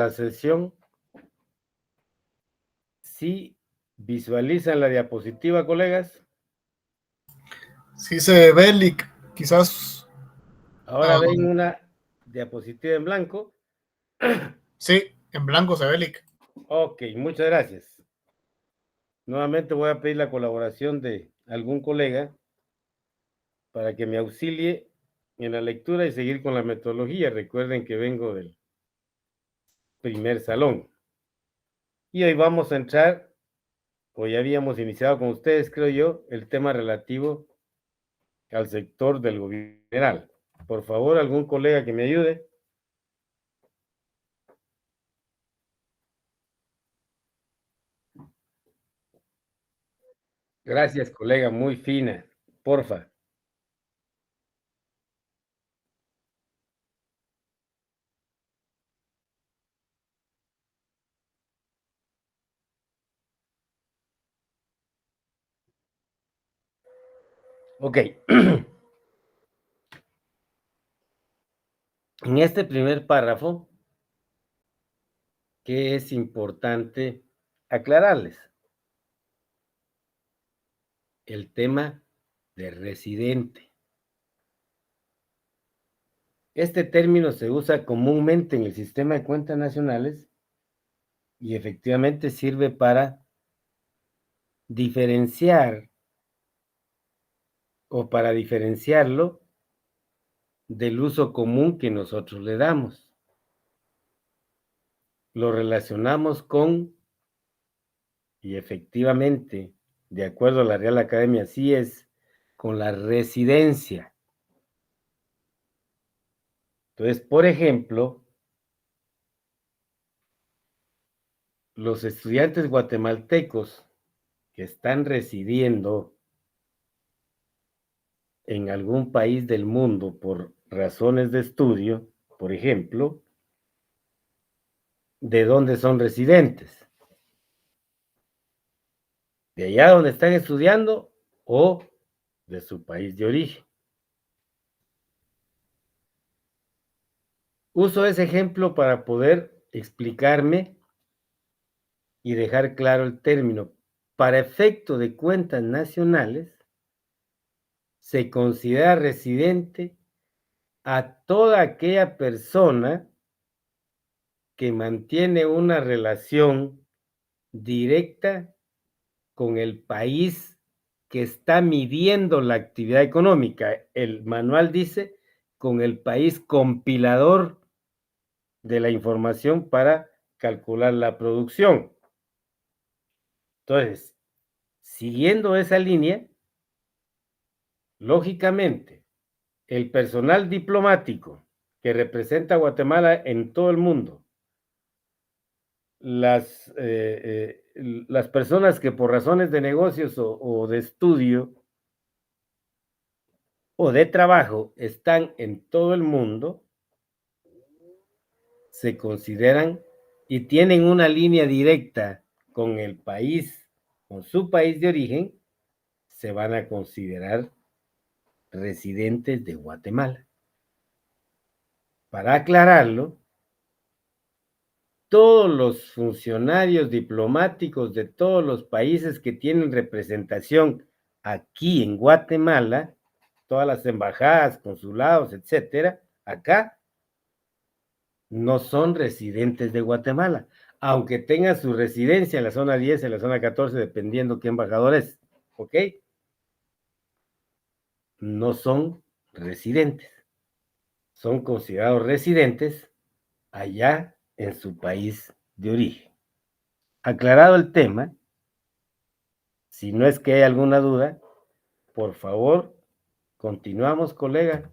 la sesión. ¿Sí visualizan la diapositiva, colegas? Sí se ve, Lick. Quizás. Ahora ven una diapositiva en blanco. Sí, en blanco se ve, Lick. Ok, muchas gracias. Nuevamente voy a pedir la colaboración de algún colega para que me auxilie en la lectura y seguir con la metodología. Recuerden que vengo del primer salón. Y hoy vamos a entrar, hoy habíamos iniciado con ustedes, creo yo, el tema relativo al sector del gobierno general. Por favor, algún colega que me ayude. Gracias, colega, muy fina. Porfa. Ok. En este primer párrafo, ¿qué es importante aclararles? El tema de residente. Este término se usa comúnmente en el sistema de cuentas nacionales y efectivamente sirve para diferenciar o para diferenciarlo del uso común que nosotros le damos. Lo relacionamos con, y efectivamente, de acuerdo a la Real Academia, así es, con la residencia. Entonces, por ejemplo, los estudiantes guatemaltecos que están residiendo en algún país del mundo por razones de estudio, por ejemplo, ¿de dónde son residentes? ¿De allá donde están estudiando o de su país de origen? Uso ese ejemplo para poder explicarme y dejar claro el término. Para efecto de cuentas nacionales, se considera residente a toda aquella persona que mantiene una relación directa con el país que está midiendo la actividad económica. El manual dice con el país compilador de la información para calcular la producción. Entonces, siguiendo esa línea, lógicamente, el personal diplomático que representa a Guatemala en todo el mundo, las personas que por razones de negocios o de estudio o de trabajo están en todo el mundo, se consideran y tienen una línea directa con el país, con su país de origen, se van a considerar residentes de Guatemala. Para aclararlo, todos los funcionarios diplomáticos de todos los países que tienen representación aquí en Guatemala, todas las embajadas, consulados, etcétera, acá no son residentes de Guatemala, aunque tengan su residencia en la zona 10, en la zona 14, dependiendo qué embajador es, ¿ok? No son residentes, son considerados residentes allá en su país de origen. Aclarado el tema, si no es que hay alguna duda, por favor, continuamos, colega.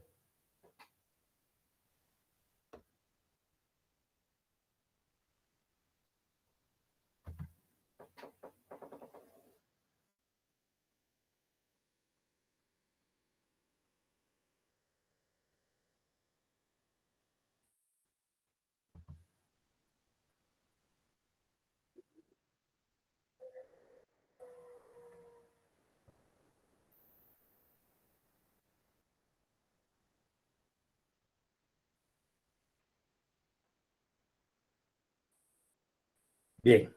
Bien.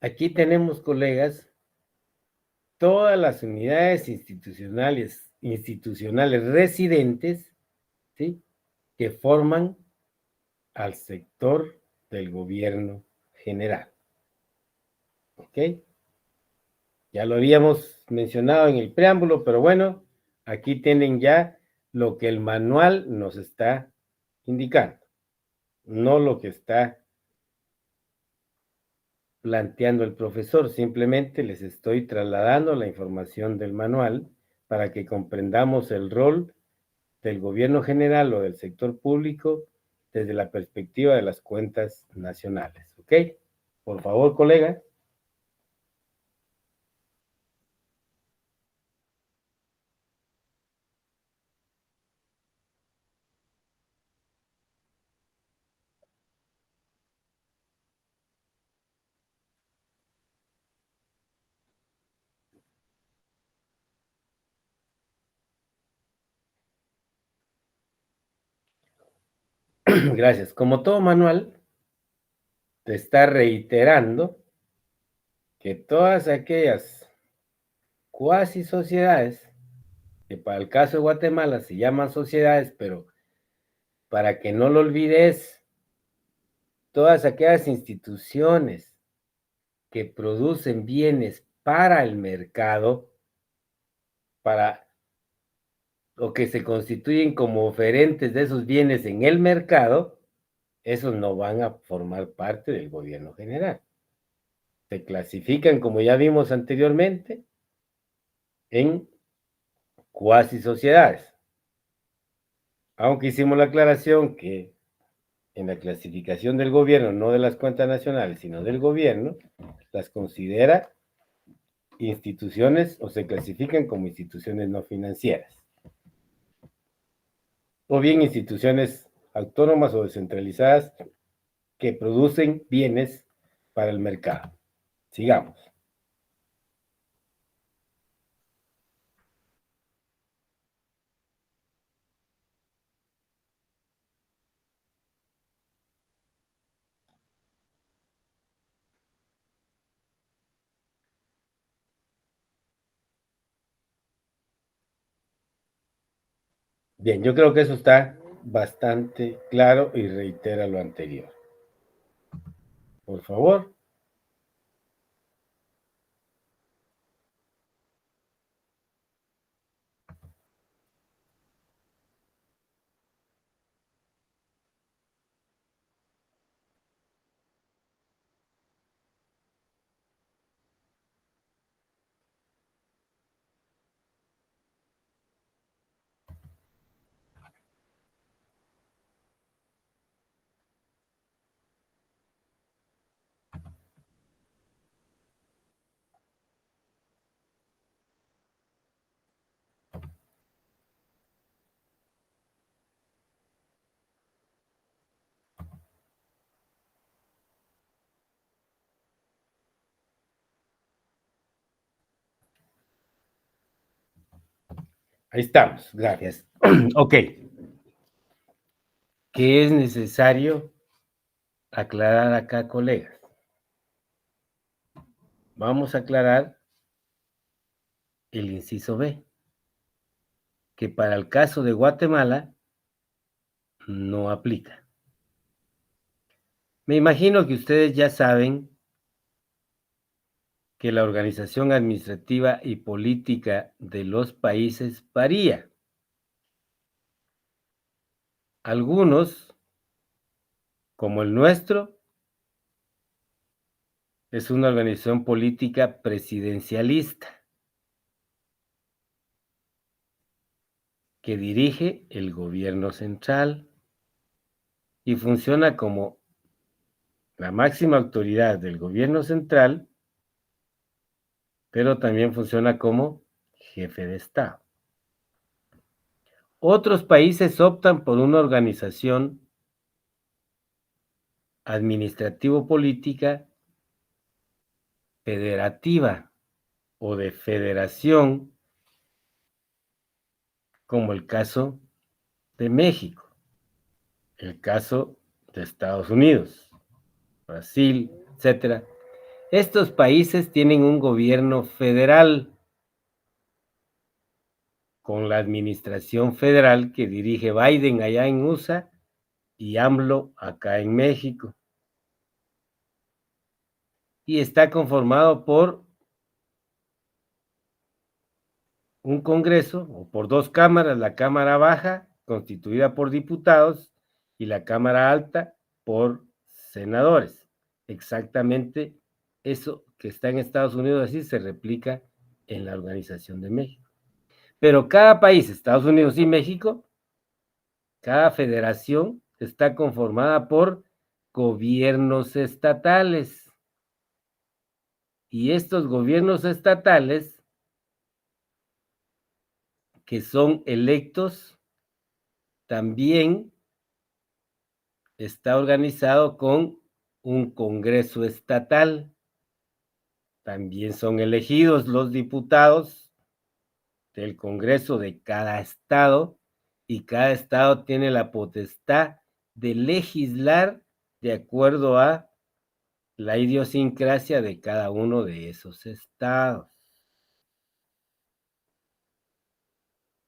Aquí tenemos, colegas, todas las unidades institucionales residentes, ¿sí?, que forman al sector del gobierno general. ¿Ok? Ya lo habíamos mencionado en el preámbulo, pero bueno, aquí tienen ya lo que el manual nos está indicando, no lo que está planteando el profesor, simplemente les estoy trasladando la información del manual para que comprendamos el rol del gobierno general o del sector público desde la perspectiva de las cuentas nacionales. ¿Ok? Por favor, colega. Gracias. Como todo manual, te está reiterando que todas aquellas cuasi sociedades, que para el caso de Guatemala se llaman sociedades, pero para que no lo olvides, todas aquellas instituciones que producen bienes para el mercado, para o que se constituyen como oferentes de esos bienes en el mercado, esos no van a formar parte del gobierno general. Se clasifican, como ya vimos anteriormente, en cuasi sociedades. Aunque hicimos la aclaración que en la clasificación del gobierno, no de las cuentas nacionales, sino del gobierno, las considera instituciones o se clasifican como instituciones no financieras, o bien instituciones autónomas o descentralizadas que producen bienes para el mercado. Sigamos. Bien, yo creo que eso está bastante claro y reitera lo anterior. Por favor. Ahí estamos, gracias. Ok. ¿Qué es necesario aclarar acá, colegas? Vamos a aclarar el inciso B, que para el caso de Guatemala no aplica. Me imagino que ustedes ya saben que la organización administrativa y política de los países varía. Algunos, como el nuestro, es una organización política presidencialista que dirige el gobierno central y funciona como la máxima autoridad del gobierno central, pero también funciona como jefe de Estado. Otros países optan por una organización administrativo-política federativa o de federación, como el caso de México, el caso de Estados Unidos, Brasil, etcétera. Estos países tienen un gobierno federal con la administración federal que dirige Biden allá en USA y AMLO acá en México. Y está conformado por un Congreso o por dos cámaras, la Cámara Baja, constituida por diputados, y la Cámara Alta por senadores. Exactamente eso que está en Estados Unidos así se replica en la Organización de México. Pero cada país, Estados Unidos y México, cada federación está conformada por gobiernos estatales. Y estos gobiernos estatales, que son electos, también está organizado con un Congreso estatal. También son elegidos los diputados del Congreso de cada estado y cada estado tiene la potestad de legislar de acuerdo a la idiosincrasia de cada uno de esos estados.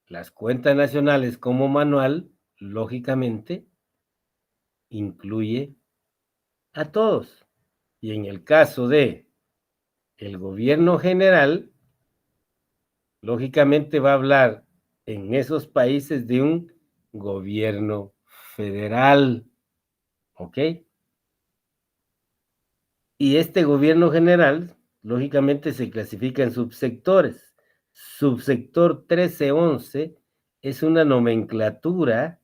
Las cuentas nacionales como manual, lógicamente, incluye a todos. Y en el caso de el gobierno general, lógicamente va a hablar en esos países de un gobierno federal, ¿ok? Y este gobierno general, lógicamente, se clasifica en subsectores. Subsector 1311 es una nomenclatura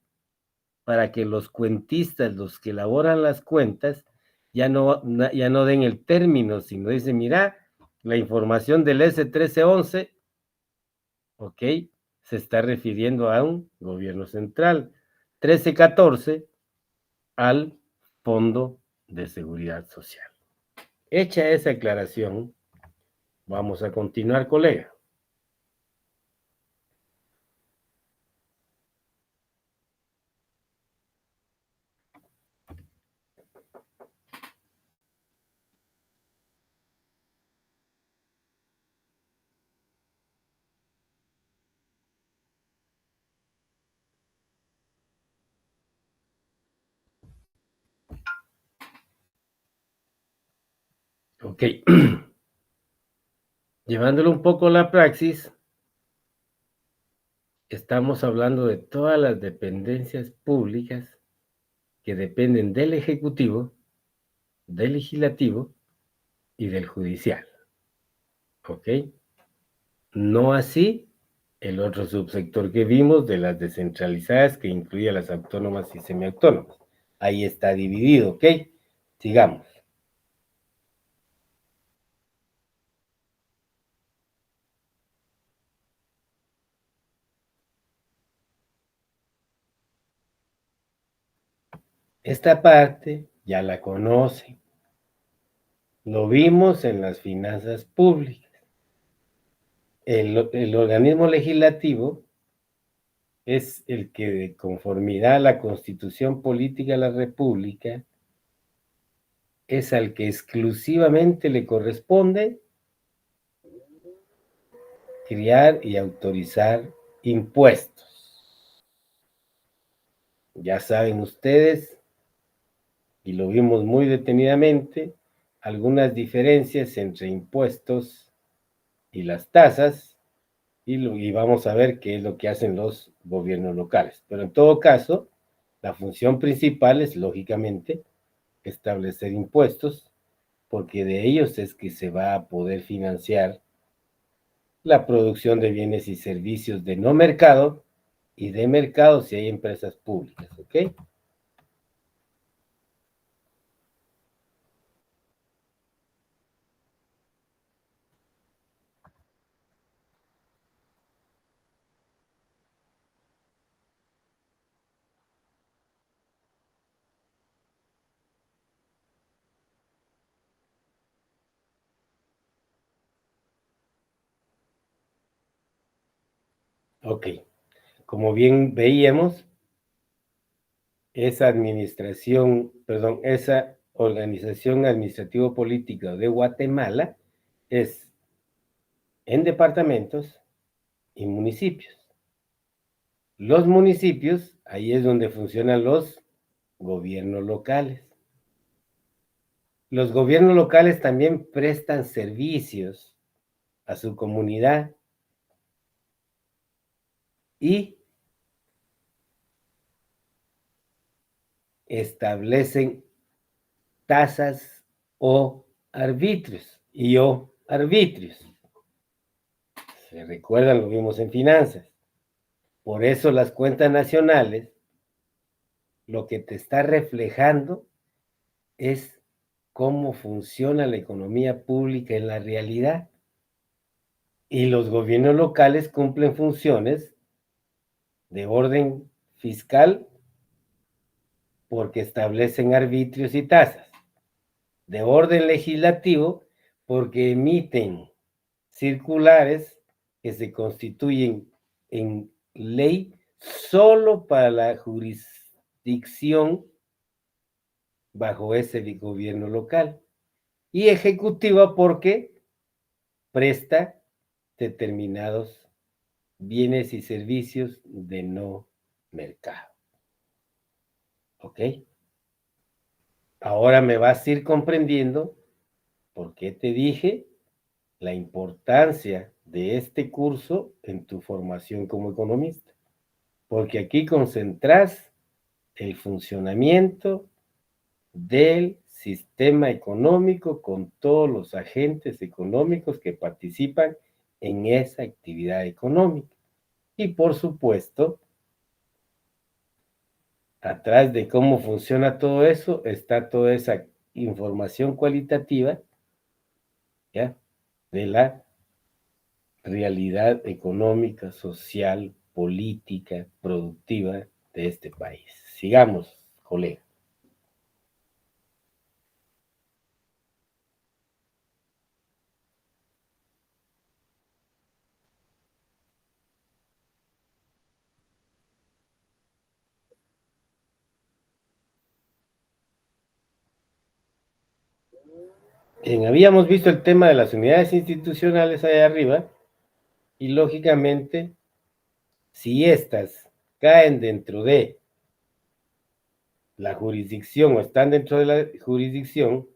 para que los cuentistas, los que elaboran las cuentas, ya no den el término, sino dicen, mira, la información del S1311, ¿ok? Se está refiriendo a un gobierno central. 1314 al Fondo de Seguridad Social. Hecha esa aclaración, vamos a continuar, colega. Ok. Llevándolo un poco a la praxis, estamos hablando de todas las dependencias públicas que dependen del Ejecutivo, del Legislativo y del Judicial. ¿Ok? No así el otro subsector que vimos de las descentralizadas, que incluye a las autónomas y semiautónomas. Ahí está dividido, ¿ok? Sigamos. Esta parte ya la conocen. Lo vimos en las finanzas públicas. El organismo legislativo es el que, de conformidad a la Constitución Política de la República, es al que exclusivamente le corresponde crear y autorizar impuestos. Ya saben ustedes, y lo vimos muy detenidamente, algunas diferencias entre impuestos y las tasas, y vamos a ver qué es lo que hacen los gobiernos locales. Pero en todo caso, la función principal es, lógicamente, establecer impuestos, porque de ellos es que se va a poder financiar la producción de bienes y servicios de no mercado y de mercado si hay empresas públicas, ¿ok? Ok, como bien veíamos, esa organización administrativo-política de Guatemala es en departamentos y municipios. Los municipios, ahí es donde funcionan los gobiernos locales. Los gobiernos locales también prestan servicios a su comunidad y establecen tasas o arbitrios Se recuerdan, lo vimos en finanzas. Por eso las cuentas nacionales lo que te está reflejando es cómo funciona la economía pública en la realidad. Y los gobiernos locales cumplen funciones de orden fiscal porque establecen arbitrios y tasas, de orden legislativo porque emiten circulares que se constituyen en ley solo para la jurisdicción bajo ese gobierno local, y ejecutiva porque presta determinados bienes y servicios de no mercado. ¿Ok? Ahora me vas a ir comprendiendo por qué te dije la importancia de este curso en tu formación como economista. Porque aquí concentras el funcionamiento del sistema económico con todos los agentes económicos que participan en esa actividad económica. Y por supuesto, atrás de cómo funciona todo eso está toda esa información cualitativa, ¿ya?, de la realidad económica, social, política, productiva de este país. Sigamos, colega. Bien, habíamos visto el tema de las unidades institucionales allá arriba y lógicamente, si estas caen dentro de la jurisdicción o están dentro de la jurisdicción,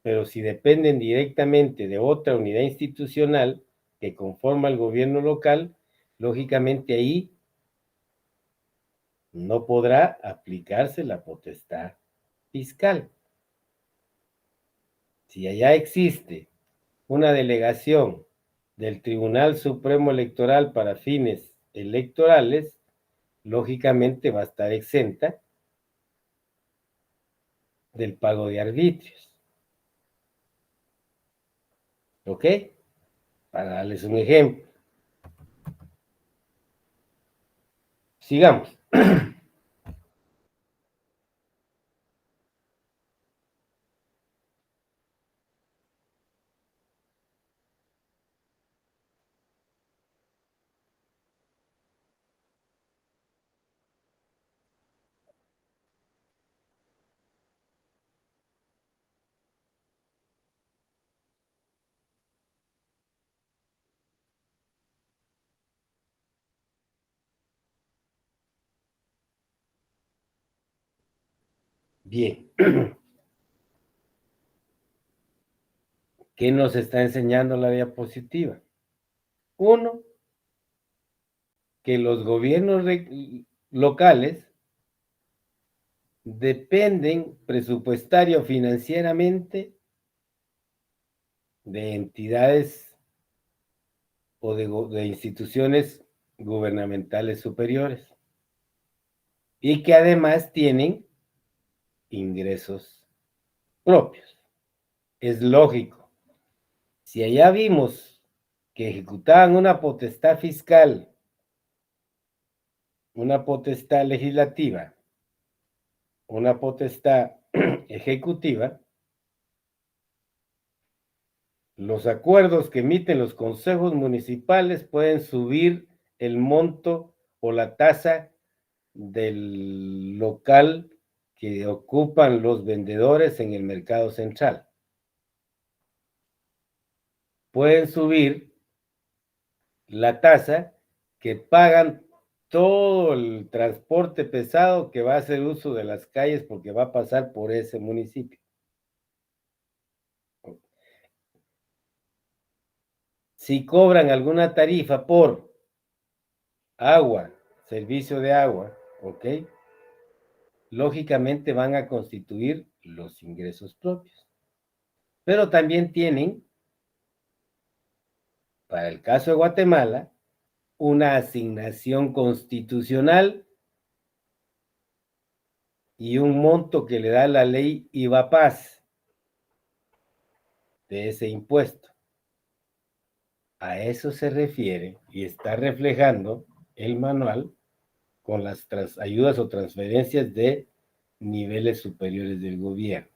pero si dependen directamente de otra unidad institucional que conforma el gobierno local, lógicamente ahí no podrá aplicarse la potestad fiscal. Si allá existe una delegación del Tribunal Supremo Electoral para fines electorales, lógicamente va a estar exenta del pago de arbitrios. ¿Ok? Para darles un ejemplo. Sigamos. Bien. ¿Qué nos está enseñando la diapositiva? Uno, que los gobiernos locales dependen presupuestario financieramente de entidades o de instituciones gubernamentales superiores y que además tienen ingresos propios. Es lógico. Si allá vimos que ejecutaban una potestad fiscal, una potestad legislativa, una potestad ejecutiva, los acuerdos que emiten los consejos municipales pueden subir el monto o la tasa del local que ocupan los vendedores en el mercado central. Pueden subir la tasa que pagan todo el transporte pesado que va a hacer uso de las calles porque va a pasar por ese municipio. Si cobran alguna tarifa por agua, servicio de agua, ¿ok? Lógicamente van a constituir los ingresos propios. Pero también tienen, para el caso de Guatemala, una asignación constitucional y un monto que le da la ley IVAPAS de ese impuesto. A eso se refiere y está reflejando el manual con las ayudas o transferencias de niveles superiores del gobierno.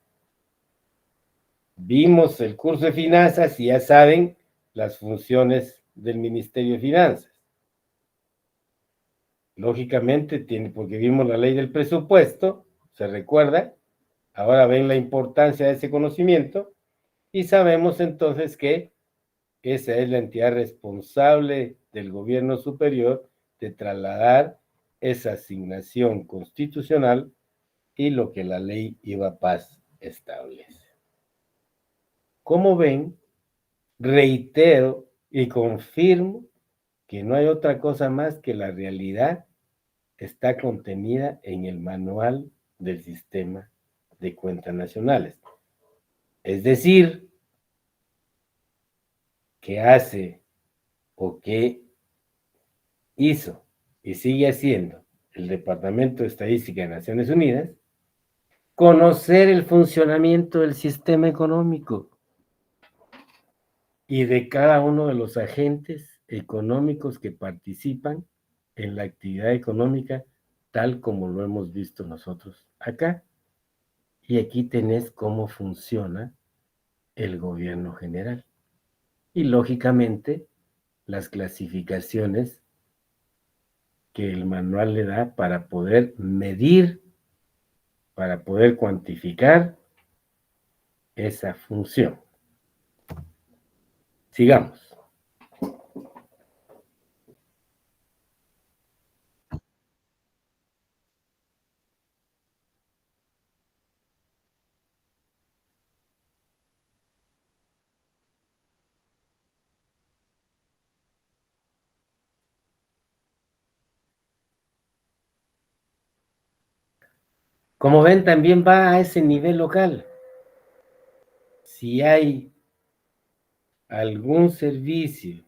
Vimos el curso de finanzas y ya saben las funciones del Ministerio de Finanzas. Lógicamente, porque vimos la ley del presupuesto, se recuerda, ahora ven la importancia de ese conocimiento y sabemos entonces que esa es la entidad responsable del gobierno superior de trasladar esa asignación constitucional y lo que la ley IVAPAS establece. Como ven, reitero y confirmo que no hay otra cosa más que la realidad está contenida en el manual del sistema de cuentas nacionales. Es decir, que hace o que hizo y sigue haciendo el Departamento de Estadística de Naciones Unidas, conocer el funcionamiento del sistema económico y de cada uno de los agentes económicos que participan en la actividad económica, tal como lo hemos visto nosotros acá. Y aquí tenés cómo funciona el gobierno general. Y lógicamente, las clasificaciones que el manual le da para poder medir, para poder cuantificar esa función. Sigamos. Como ven, también va a ese nivel local. Si hay algún servicio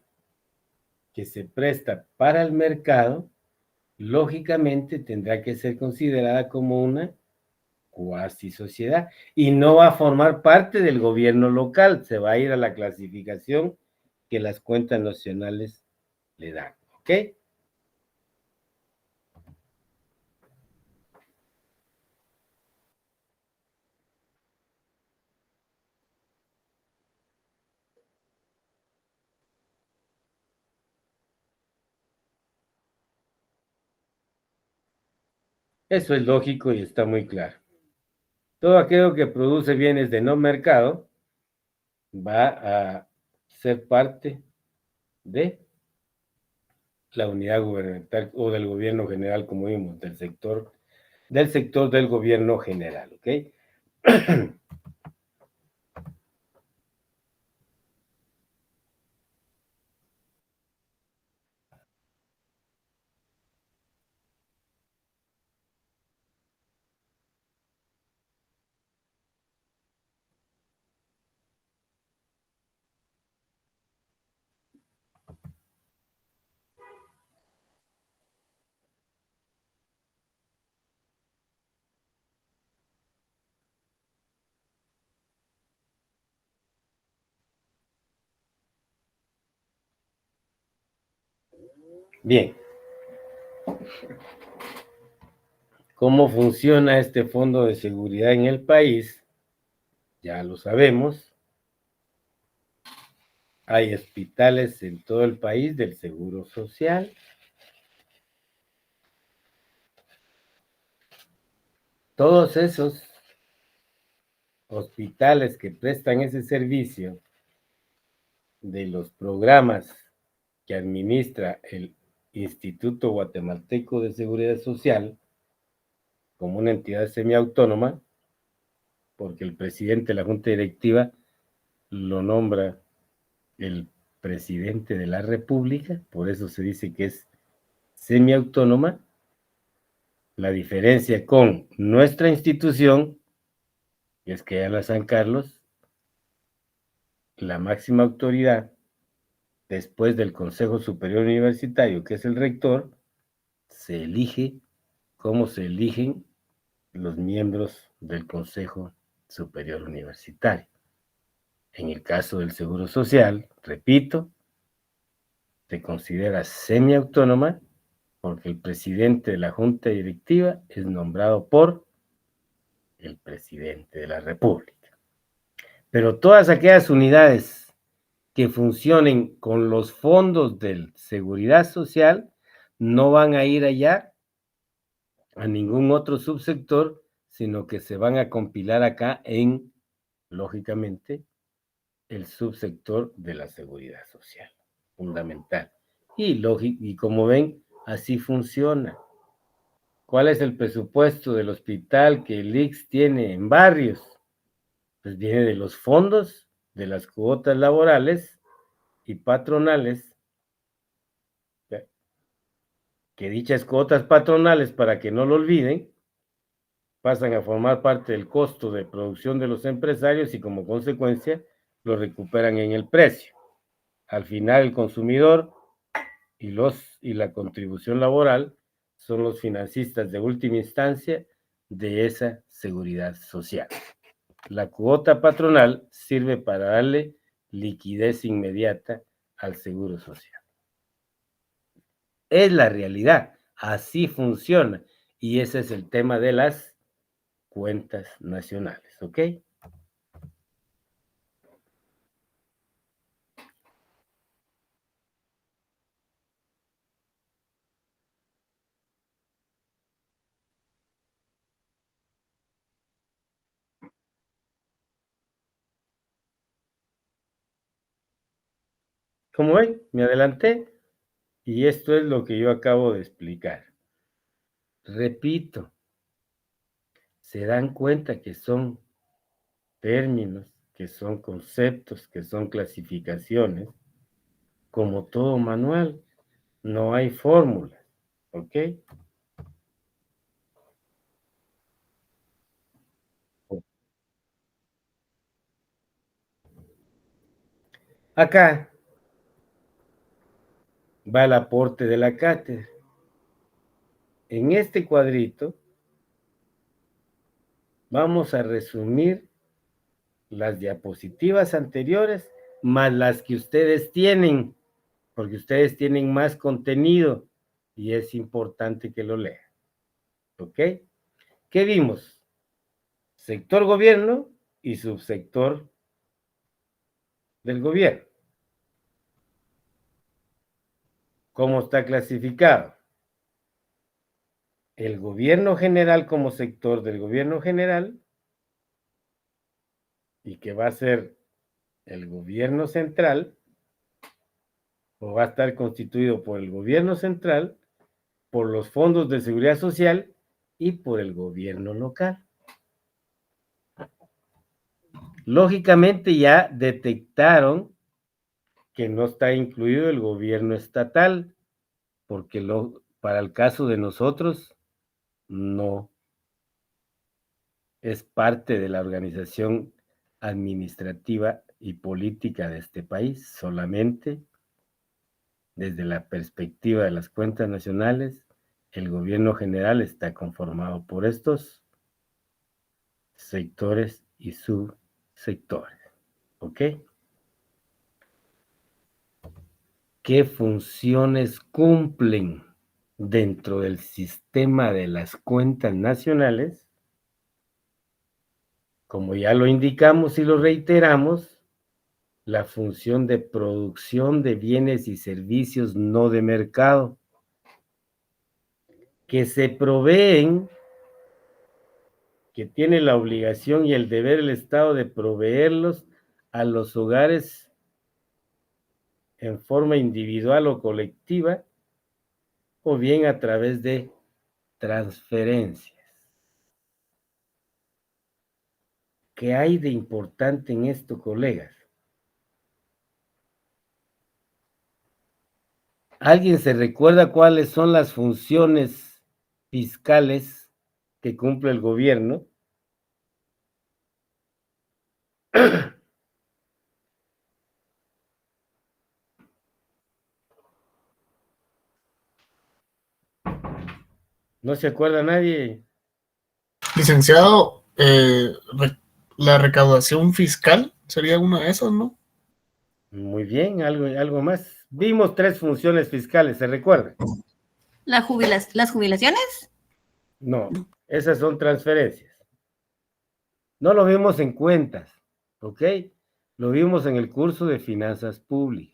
que se presta para el mercado, lógicamente tendrá que ser considerada como una cuasi sociedad y no va a formar parte del gobierno local, se va a ir a la clasificación que las cuentas nacionales le dan, ¿ok? Eso es lógico y está muy claro. Todo aquello que produce bienes de no mercado va a ser parte de la unidad gubernamental o del gobierno general, como vimos, del sector del gobierno general, ¿ok? Bien. ¿Cómo funciona este fondo de seguridad en el país? Ya lo sabemos. Hay hospitales en todo el país del Seguro Social. todos esos hospitales que prestan ese servicio de los programas que administra el Instituto Guatemalteco de Seguridad Social como una entidad semiautónoma, porque el presidente de la Junta Directiva lo nombra el presidente de la República, por eso se dice que es semiautónoma. La diferencia con nuestra institución es que en la San Carlos, la máxima autoridad, después del Consejo Superior Universitario, que es el rector, se elige como se eligen los miembros del Consejo Superior Universitario. En el caso del Seguro Social, repito, se considera semiautónoma porque el presidente de la Junta Directiva es nombrado por el presidente de la República. Pero todas aquellas unidades que funcionen con los fondos de seguridad social no van a ir allá a ningún otro subsector, sino que se van a compilar acá en, lógicamente, el subsector de la seguridad social, fundamental. Y como ven, así funciona. ¿Cuál es el presupuesto del hospital que el IX tiene en barrios? Pues viene de los fondos, de las cuotas laborales y patronales, que dichas cuotas patronales, para que no lo olviden, pasan a formar parte del costo de producción de los empresarios y como consecuencia lo recuperan en el precio. Al final el consumidor y la contribución laboral son los financistas de última instancia de esa seguridad social. La cuota patronal sirve para darle liquidez inmediata al seguro social. Es la realidad, así funciona, y ese es el tema de las cuentas nacionales, ¿ok? Como ven, me adelanté y esto es lo que yo acabo de explicar. Repito, se dan cuenta que son términos, que son conceptos, que son clasificaciones, como todo manual, no hay fórmulas, ¿ok? Acá va el aporte de la cátedra. En este cuadrito vamos a resumir las diapositivas anteriores más las que ustedes tienen, porque ustedes tienen más contenido y es importante que lo lean. ¿Ok? ¿Qué vimos? Sector gobierno y subsector del gobierno. ¿Cómo está clasificado? El gobierno general como sector del gobierno general y que va a ser el gobierno central o va a estar constituido por el gobierno central, por los fondos de seguridad social y por el gobierno local. Lógicamente ya detectaron que no está incluido el gobierno estatal, porque para el caso de nosotros no es parte de la organización administrativa y política de este país, solamente desde la perspectiva de las cuentas nacionales, el gobierno general está conformado por estos sectores y subsectores. ¿Ok? ¿Qué funciones cumplen dentro del sistema de las cuentas nacionales? Como ya lo indicamos y lo reiteramos, la función de producción de bienes y servicios no de mercado, que se proveen que tiene la obligación y el deber el Estado de proveerlos a los hogares en forma individual o colectiva, o bien a través de transferencias. ¿Qué hay de importante en esto, colegas? ¿Alguien se recuerda cuáles son las funciones fiscales que cumple el gobierno? ¿No se acuerda nadie? Licenciado, la recaudación fiscal sería una de esas, ¿no? Muy bien, algo más. Vimos 3 funciones fiscales, ¿se recuerda? ¿Las jubilaciones? No, esas son transferencias. No lo vimos en cuentas, ¿ok? Lo vimos en el curso de finanzas públicas.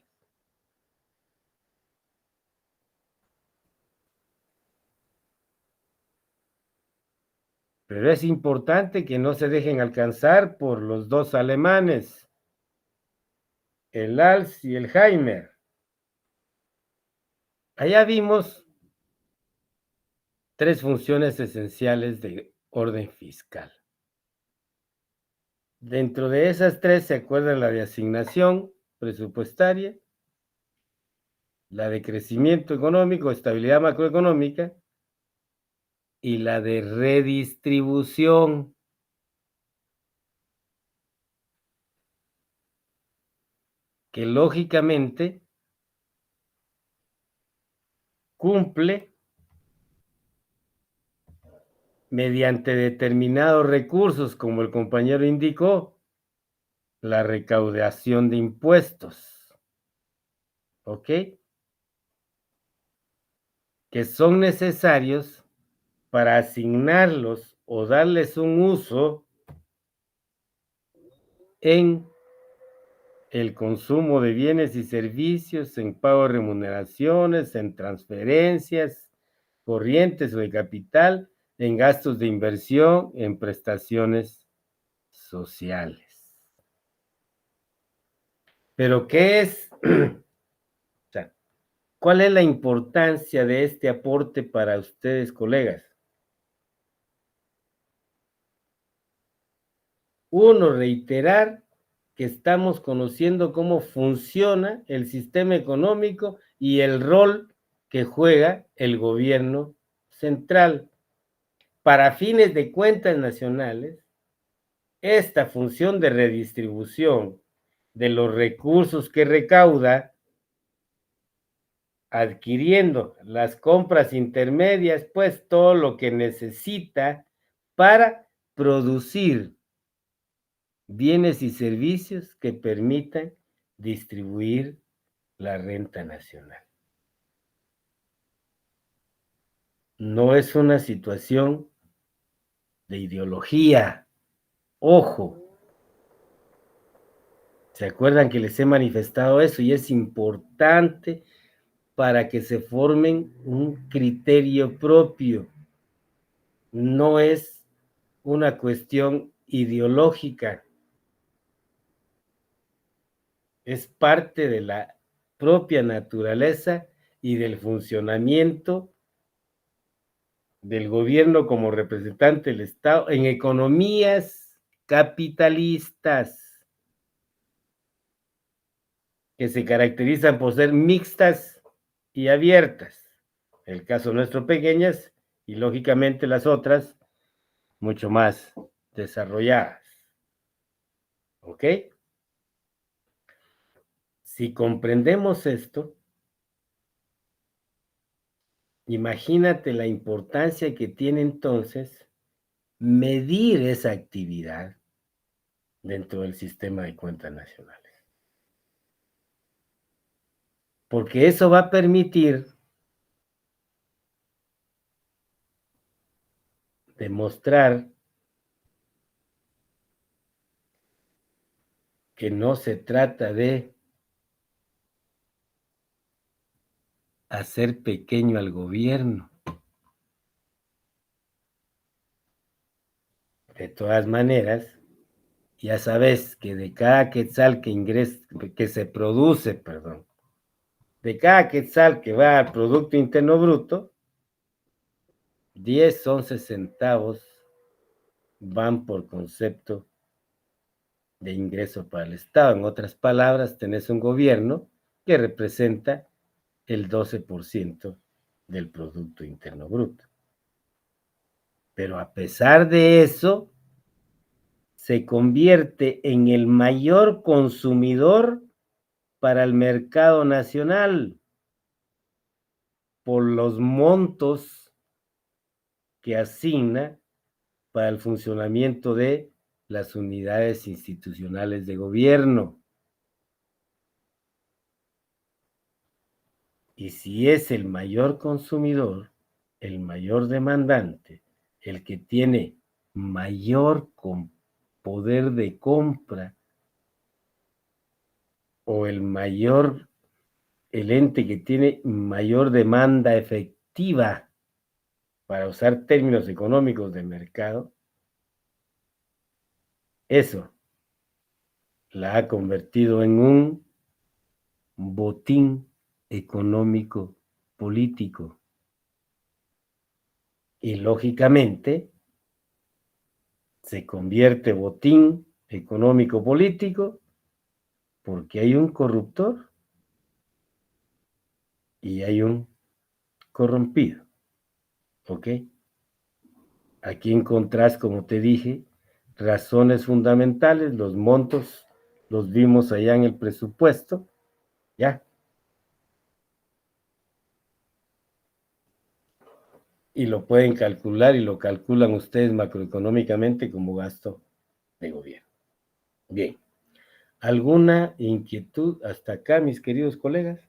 Pero es importante que no se dejen alcanzar por los 2 alemanes, el Alf y el Heimer. Allá vimos 3 funciones esenciales de orden fiscal. Dentro de esas 3 se acuerdan la de asignación presupuestaria, la de crecimiento económico, estabilidad macroeconómica, y la de redistribución, que lógicamente cumple mediante determinados recursos, como el compañero indicó, la recaudación de impuestos, ¿ok? Que son necesarios para asignarlos o darles un uso en el consumo de bienes y servicios, en pago de remuneraciones, en transferencias corrientes o de capital, en gastos de inversión, en prestaciones sociales. Pero, ¿qué es? O sea, ¿cuál es la importancia de este aporte para ustedes, colegas? Uno, reiterar que estamos conociendo cómo funciona el sistema económico y el rol que juega el gobierno central. Para fines de cuentas nacionales, esta función de redistribución de los recursos que recauda, adquiriendo las compras intermedias, pues todo lo que necesita para producir bienes y servicios que permitan distribuir la renta nacional. No es una situación de ideología. Ojo, ¿se acuerdan que les he manifestado eso? Y es importante para que se formen un criterio propio. No es una cuestión ideológica. Es parte de la propia naturaleza y del funcionamiento del gobierno como representante del Estado en economías capitalistas que se caracterizan por ser mixtas y abiertas. El caso nuestro pequeñas y lógicamente las otras mucho más desarrolladas. ¿Ok? Si comprendemos esto, imagínate la importancia que tiene entonces medir esa actividad dentro del sistema de cuentas nacionales. Porque eso va a permitir demostrar que no se trata de hacer pequeño al gobierno. De todas maneras, ya sabes que de cada quetzal que se produce, perdón, de cada quetzal que va al Producto Interno Bruto, 10, 11 centavos van por concepto de ingreso para el Estado. En otras palabras, tenés un gobierno que representa el 12% del Producto Interno Bruto. Pero a pesar de eso, se convierte en el mayor consumidor para el mercado nacional por los montos que asigna para el funcionamiento de las unidades institucionales de gobierno. Y si es el mayor consumidor, el mayor demandante, el que tiene mayor poder de compra o el ente que tiene mayor demanda efectiva, para usar términos económicos de mercado, eso la ha convertido en un botín económico político. Y lógicamente se convierte botín económico político porque hay un corruptor y hay un corrompido. ¿Ok? Aquí encontrás, como te dije, razones fundamentales, los montos los vimos allá en el presupuesto, ¿ya? Y lo pueden calcular y lo calculan ustedes macroeconómicamente como gasto de gobierno. Bien. ¿Alguna inquietud hasta acá, mis queridos colegas?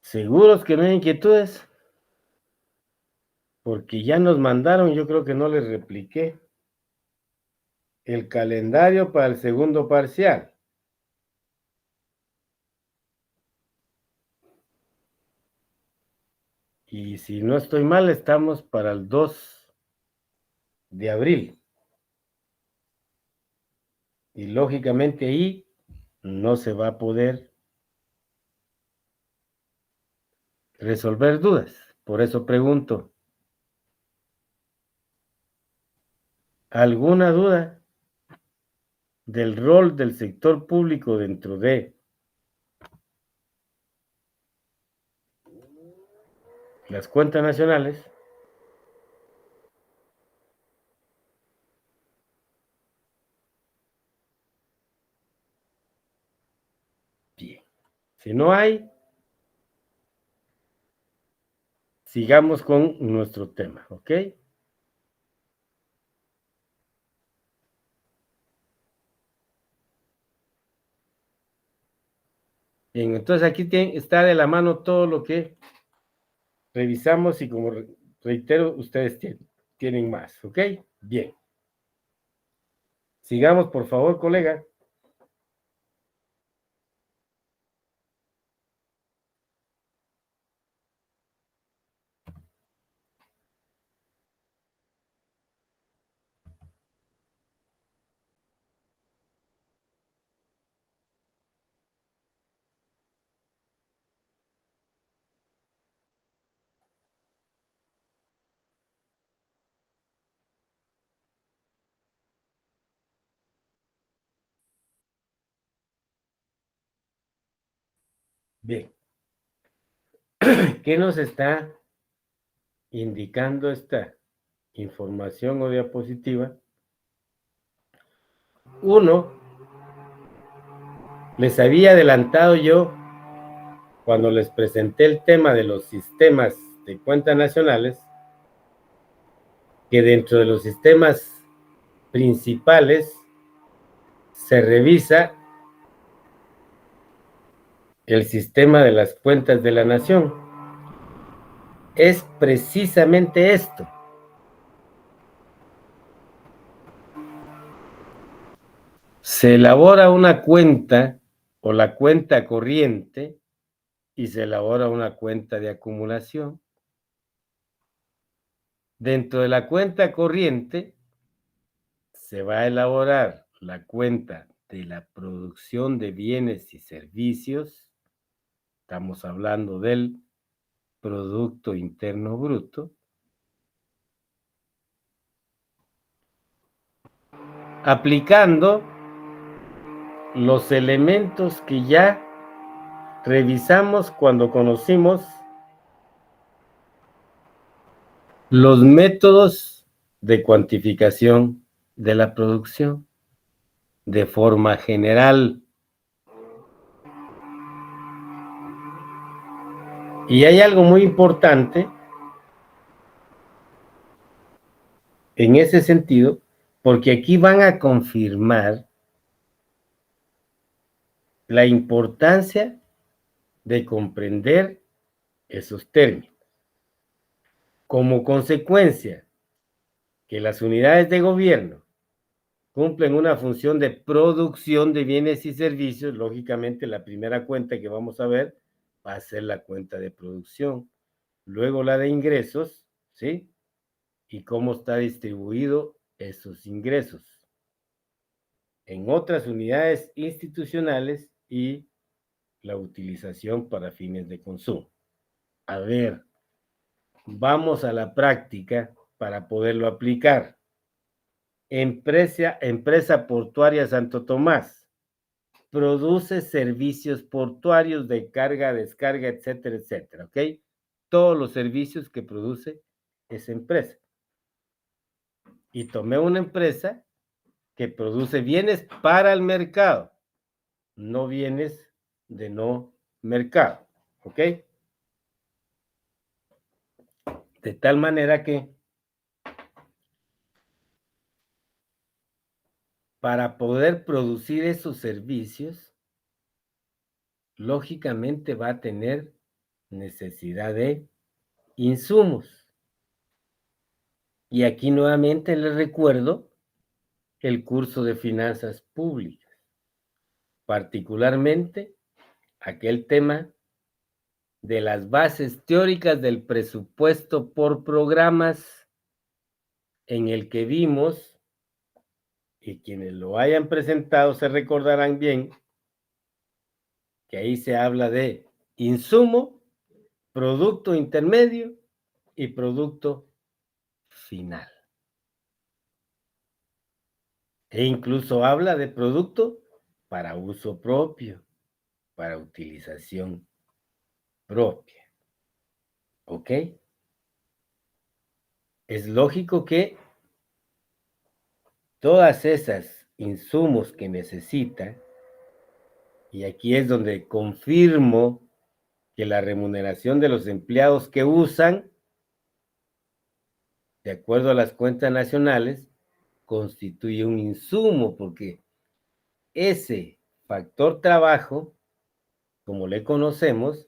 ¿Seguros que no hay inquietudes? Porque ya nos mandaron, yo creo que no les repliqué, el calendario para el segundo parcial. Y si no estoy mal, estamos para el 2 de abril. Y lógicamente ahí no se va a poder resolver dudas. Por eso pregunto, ¿alguna duda del rol del sector público dentro de las cuentas nacionales? Bien. Si no hay, sigamos con nuestro tema, ¿ok? Bien, entonces aquí está de la mano todo lo que revisamos y como reitero, ustedes tienen más, ¿ok? Bien. Sigamos, por favor, colega. Bien. ¿Qué nos está indicando esta información o diapositiva? Uno, les había adelantado yo cuando les presenté el tema de los sistemas de cuentas nacionales, que dentro de los sistemas principales se revisa el sistema de las cuentas de la nación. Es precisamente esto. Se elabora una cuenta o la cuenta corriente y se elabora una cuenta de acumulación. Dentro de la cuenta corriente se va a elaborar la cuenta de la producción de bienes y servicios. Estamos hablando del Producto Interno Bruto. Aplicando los elementos que ya revisamos cuando conocimos los métodos de cuantificación de la producción de forma general. Y hay algo muy importante en ese sentido, porque aquí van a confirmar la importancia de comprender esos términos. Como consecuencia, que las unidades de gobierno cumplen una función de producción de bienes y servicios, lógicamente la primera cuenta que vamos a ver va a ser la cuenta de producción, luego la de ingresos, ¿sí? Y cómo está distribuido esos ingresos en otras unidades institucionales y la utilización para fines de consumo. A ver, vamos a la práctica para poderlo aplicar. Empresa Portuaria Santo Tomás produce servicios portuarios de carga, descarga, etcétera, etcétera, ¿ok? Todos los servicios que produce esa empresa. Y tomé una empresa que produce bienes para el mercado, no bienes de no mercado, ¿ok? De tal manera que para poder producir esos servicios, lógicamente va a tener necesidad de insumos. Y aquí nuevamente les recuerdo el curso de finanzas públicas, particularmente aquel tema de las bases teóricas del presupuesto por programas, en el que vimos, y quienes lo hayan presentado se recordarán bien, que ahí se habla de insumo, producto intermedio y producto final. E incluso habla de producto para uso propio, para utilización propia. ¿Ok? Es lógico que todas esas insumos que necesita, y aquí es donde confirmo que la remuneración de los empleados que usan, de acuerdo a las cuentas nacionales, constituye un insumo, porque ese factor trabajo, como le conocemos,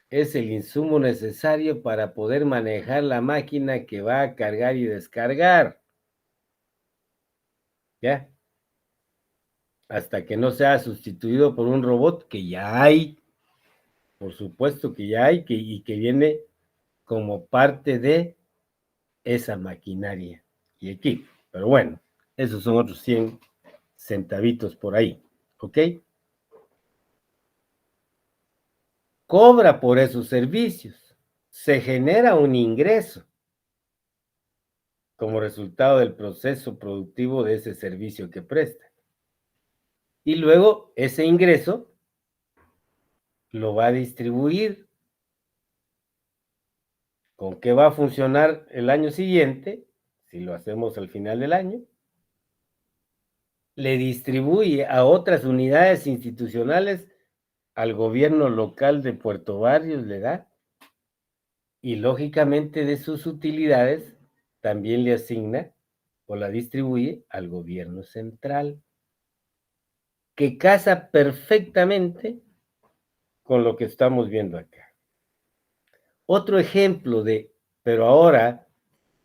es el insumo necesario para poder manejar la máquina que va a cargar y descargar. ¿Ya? Hasta que no sea sustituido por un robot, que ya hay, por supuesto que ya hay, y que viene como parte de esa maquinaria y equipo. Pero bueno, esos son otros 100 centavitos por ahí, ¿ok? Cobra por esos servicios, se genera un ingreso como resultado del proceso productivo de ese servicio que presta. Y luego ese ingreso lo va a distribuir. ¿Con qué va a funcionar el año siguiente? Si lo hacemos al final del año. Le distribuye a otras unidades institucionales, al gobierno local de Puerto Barrios le da, y lógicamente de sus utilidades también le asigna o la distribuye al gobierno central, que casa perfectamente con lo que estamos viendo acá. Otro ejemplo pero ahora,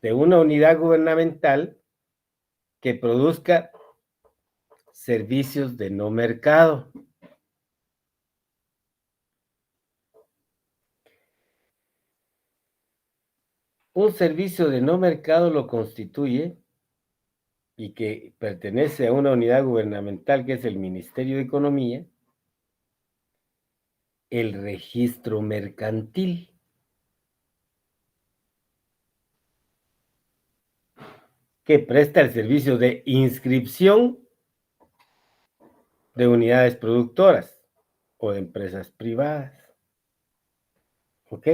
de una unidad gubernamental que produzca servicios de no mercado. Un servicio de no mercado lo constituye y que pertenece a una unidad gubernamental que es el Ministerio de Economía, el registro mercantil. Que presta el servicio de inscripción de unidades productoras o de empresas privadas. ¿Ok?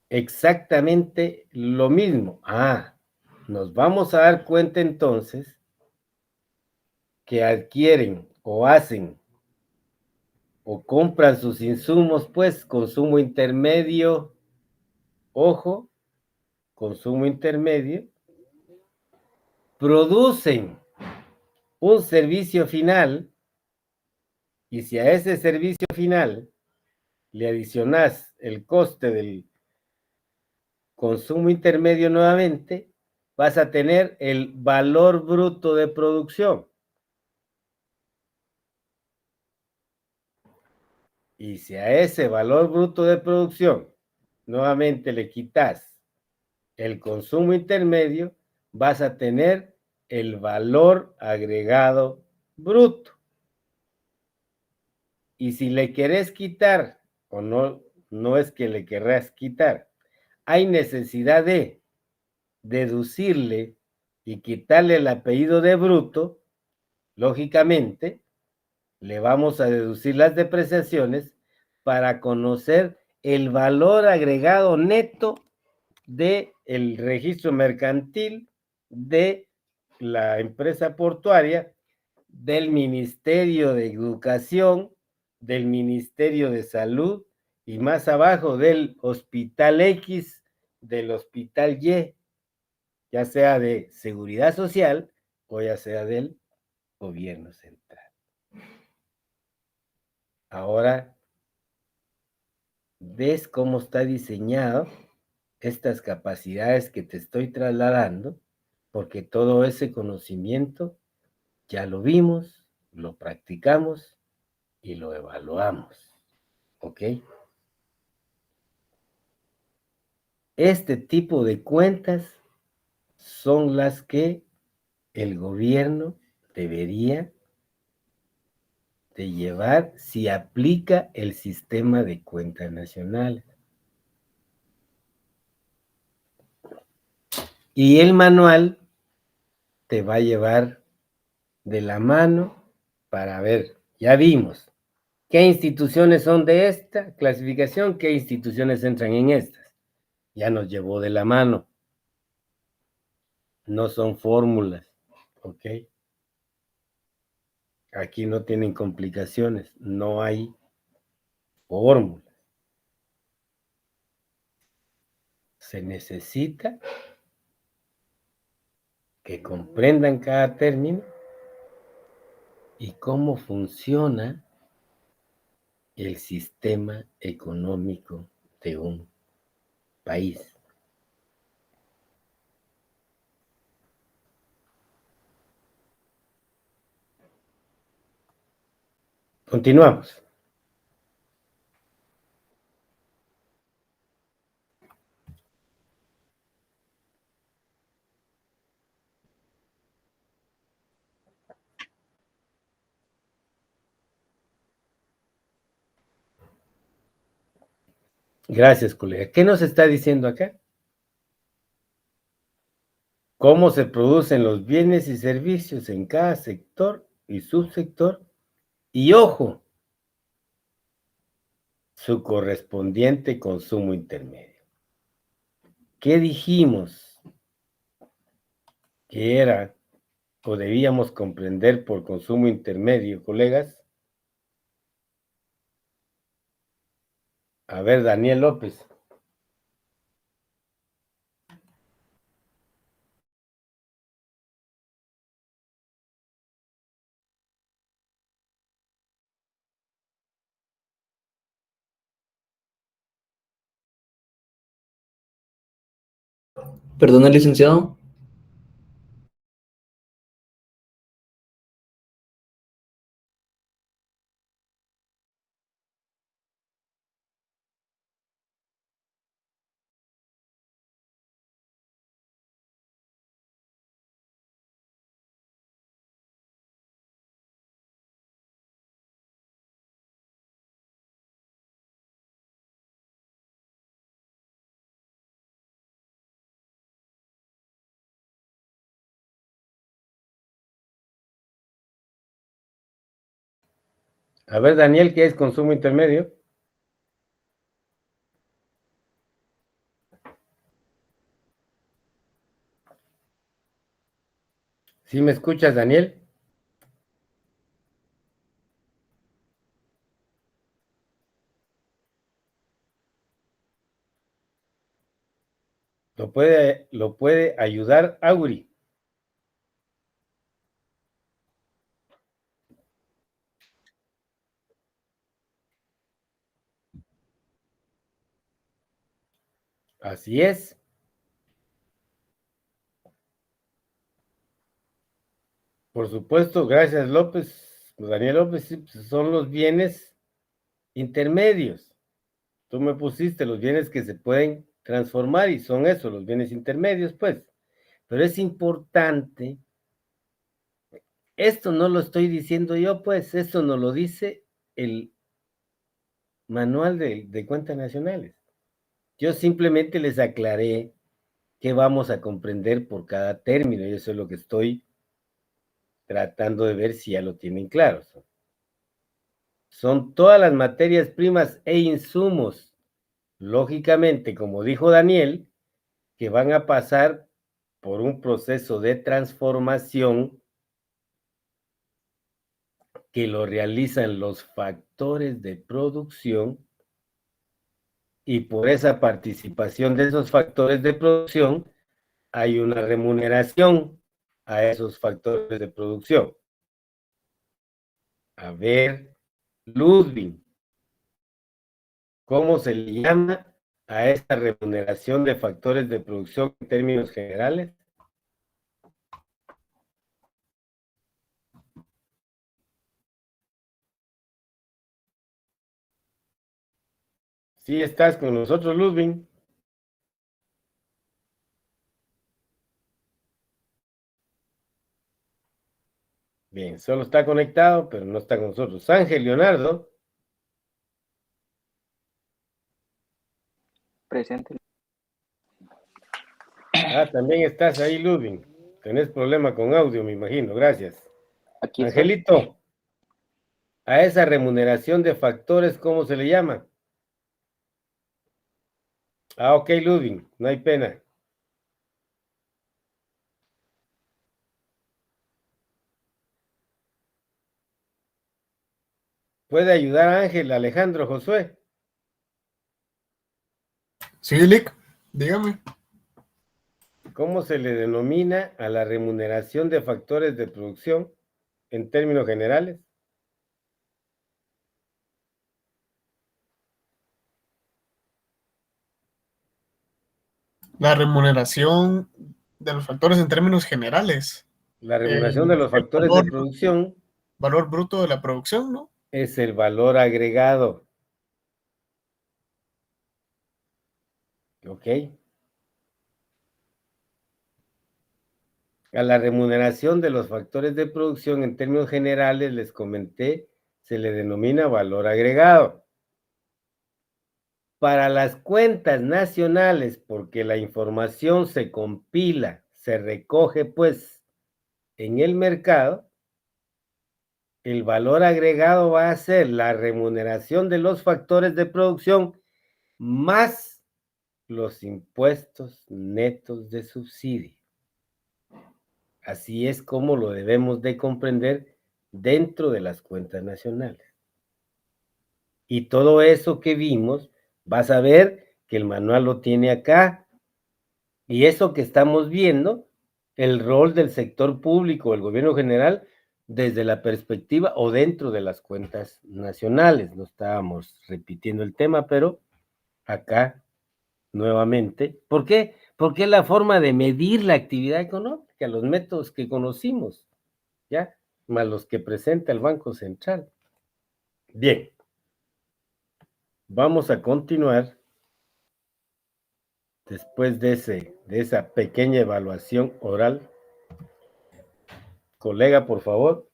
Exactamente lo mismo. Nos vamos a dar cuenta entonces que adquieren o hacen o compran sus insumos, pues, consumo intermedio, ojo, consumo intermedio, producen un servicio final, y si a ese servicio final le adicionas el coste del consumo intermedio nuevamente, vas a tener el valor bruto de producción. Y si a ese valor bruto de producción nuevamente le quitas el consumo intermedio, vas a tener el valor agregado bruto. Y si le querés quitar, o no, no es que le querrás quitar, hay necesidad de deducirle y quitarle el apellido de bruto, lógicamente, le vamos a deducir las depreciaciones para conocer el valor agregado neto del registro mercantil de la empresa portuaria, del Ministerio de Educación, del Ministerio de Salud y más abajo del Hospital X, del Hospital Y, ya sea de Seguridad Social o ya sea del Gobierno Central. Ahora, ¿ves cómo está diseñado estas capacidades que te estoy trasladando? Porque todo ese conocimiento ya lo vimos, lo practicamos y lo evaluamos. ¿Ok? Este tipo de cuentas son las que el gobierno debería de llevar si aplica el sistema de cuentas nacionales. Y el manual te va a llevar de la mano para ver, ya vimos, qué instituciones son de esta clasificación, qué instituciones entran en estas. Ya nos llevó de la mano. No son fórmulas, ¿ok? Aquí no tienen complicaciones, no hay fórmulas. Se necesita que comprendan cada término y cómo funciona el sistema económico de un país. Continuamos. Gracias, colega. ¿Qué nos está diciendo acá? Cómo se producen los bienes y servicios en cada sector y subsector. Y ojo, su correspondiente consumo intermedio. ¿Qué dijimos que era o debíamos comprender por consumo intermedio, colegas? A ver, Daniel López. Perdón, licenciado. A ver, Daniel, ¿qué es consumo intermedio? ¿Sí me escuchas, Daniel? Lo puede ayudar Auri. Así es. Por supuesto, gracias López, Daniel López, sí, pues, son los bienes intermedios. Tú me pusiste los bienes que se pueden transformar y son esos, los bienes intermedios, pues. Pero es importante, esto no lo estoy diciendo yo, pues, esto nos lo dice el manual de cuentas nacionales. Yo simplemente les aclaré qué vamos a comprender por cada término y eso es lo que estoy tratando de ver si ya lo tienen claro. Son todas las materias primas e insumos, lógicamente, como dijo Daniel, que van a pasar por un proceso de transformación que lo realizan los factores de producción y por esa participación de esos factores de producción hay una remuneración a esos factores de producción. A ver, Ludwig, ¿cómo se le llama a esta remuneración de factores de producción en términos generales? Sí estás con nosotros, Ludwig. Bien, solo está conectado, pero no está con nosotros. Ángel Leonardo. Presente. Ah, también estás ahí, Ludwig. Tenés problema con audio, me imagino. Gracias. Aquí estoy. Angelito, a esa remuneración de factores, ¿cómo se le llama? Ah, ok, Ludwig, no hay pena. ¿Puede ayudar a Ángel, Alejandro, Josué? Sí, Lick, dígame. ¿Cómo se le denomina a la remuneración de factores de producción en términos generales? La remuneración de los factores en términos generales. La remuneración de los El factores de producción valor bruto de la producción, ¿no? es el valor agregado. ¿Ok? A la remuneración de los factores de producción en términos generales, les comenté, se le denomina valor agregado. Para las cuentas nacionales, porque la información se compila, se recoge pues en el mercado, el valor agregado va a ser la remuneración de los factores de producción más los impuestos netos de subsidio. Así es como lo debemos de comprender dentro de las cuentas nacionales. Y todo eso que vimos, vas a ver que el manual lo tiene acá. Y eso que estamos viendo, el rol del sector público, el gobierno general, desde la perspectiva o dentro de las cuentas nacionales. No estábamos repitiendo el tema, pero acá nuevamente. ¿Por qué? Porque es la forma de medir la actividad económica, los métodos que conocimos, ¿ya? Más los que presenta el Banco Central. Bien, vamos a continuar después de esa pequeña evaluación oral. Colega, por favor.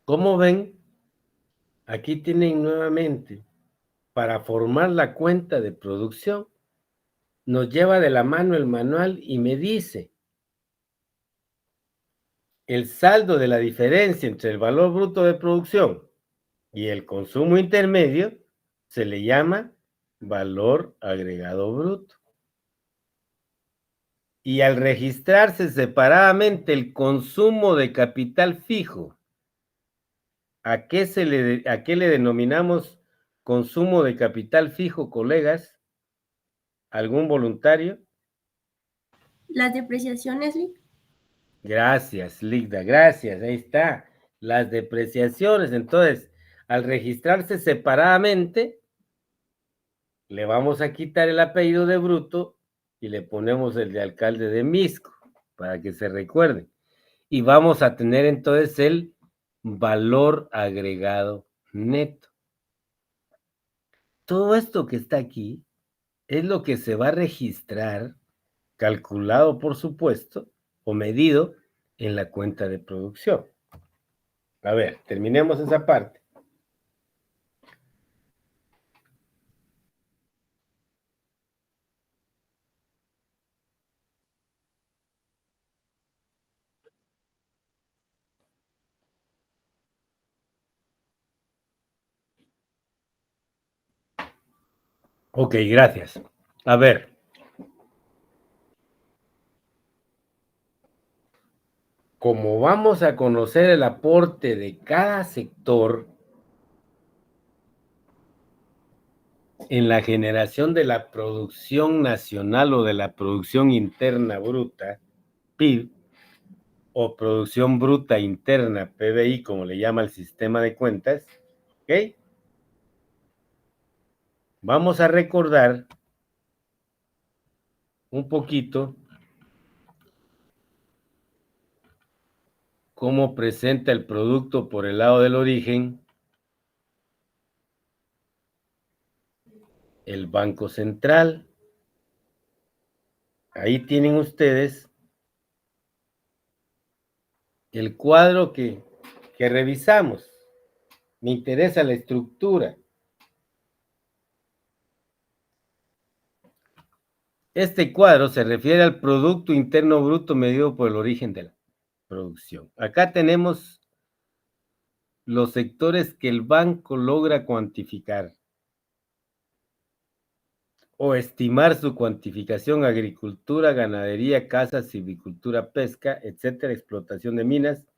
Como ven, aquí tienen nuevamente, para formar la cuenta de producción, nos lleva de la mano el manual y me dice, el saldo de la diferencia entre el valor bruto de producción y el consumo intermedio se le llama valor agregado bruto. Y al registrarse separadamente el consumo de capital fijo, ¿a qué le denominamos consumo de capital fijo, colegas? ¿Algún voluntario? Las depreciaciones, Gracias, Ligda, gracias, ahí está. Las depreciaciones, entonces, al registrarse separadamente, le vamos a quitar el apellido de Bruto y le ponemos el de alcalde de Misco, para que se recuerde. Y vamos a tener entonces el valor agregado neto. Todo esto que está aquí es lo que se va a registrar, calculado por supuesto, o medido en la cuenta de producción. A ver, terminemos esa parte. Ok, gracias. A ver. Como vamos a conocer el aporte de cada sector en la generación de la producción nacional o de la producción interna bruta, PIB, o producción bruta interna, PBI, como le llama el sistema de cuentas, ¿ok? Vamos a recordar un poquito cómo presenta el producto por el lado del origen el Banco Central. Ahí tienen ustedes el cuadro que revisamos. Me interesa la estructura. Este cuadro se refiere al Producto Interno Bruto medido por el origen de la producción. Acá tenemos los sectores que el banco logra cuantificar o estimar su cuantificación: agricultura, ganadería, caza, silvicultura, pesca, etcétera, explotación de minas.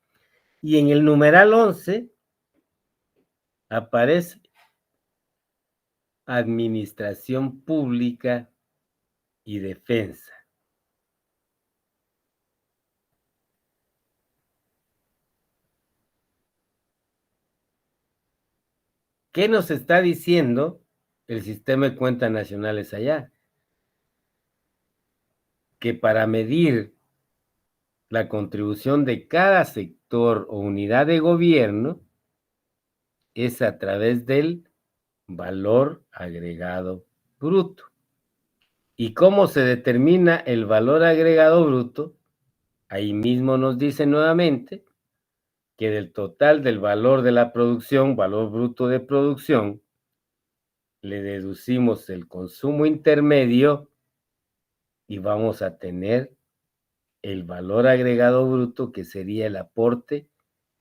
Y en el numeral 11 aparece administración pública y defensa. ¿Qué nos está diciendo el sistema de cuentas nacionales allá? Que para medir la contribución de cada sector o unidad de gobierno es a través del valor agregado bruto. ¿Y cómo se determina el valor agregado bruto? Ahí mismo nos dice nuevamente que del total del valor de la producción, valor bruto de producción, le deducimos el consumo intermedio y vamos a tener el valor agregado bruto, que sería el aporte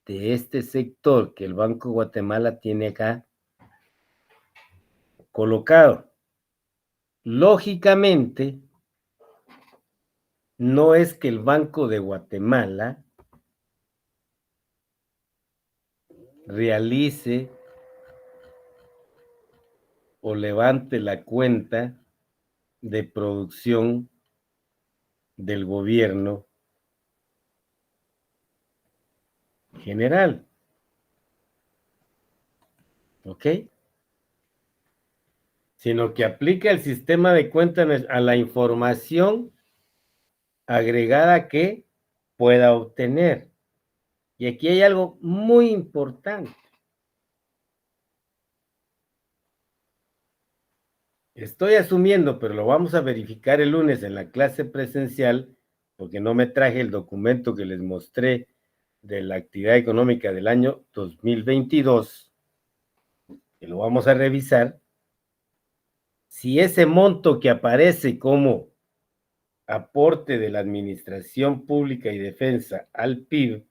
de este sector que el Banco de Guatemala tiene acá colocado. Lógicamente, no es que el Banco de Guatemala realice o levante la cuenta de producción del gobierno general. ¿Ok? Sino que aplica el sistema de cuentas a la información agregada que pueda obtener. Y aquí hay algo muy importante. Estoy asumiendo, pero lo vamos a verificar el lunes en la clase presencial, porque no me traje el documento que les mostré de la actividad económica del año 2022, que lo vamos a revisar, si ese monto que aparece como aporte de la Administración Pública y Defensa al PIB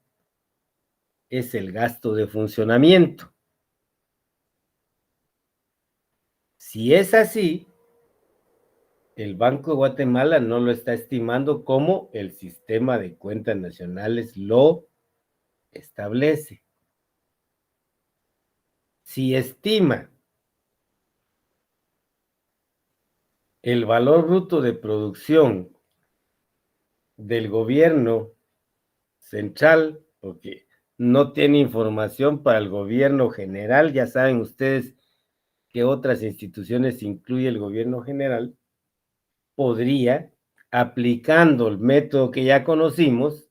es el gasto de funcionamiento. Si es así, el Banco de Guatemala no lo está estimando como el sistema de cuentas nacionales lo establece. Si estima el valor bruto de producción del gobierno central, porque no tiene información para el gobierno general, ya saben ustedes que otras instituciones incluye el gobierno general, podría, aplicando el método que ya conocimos,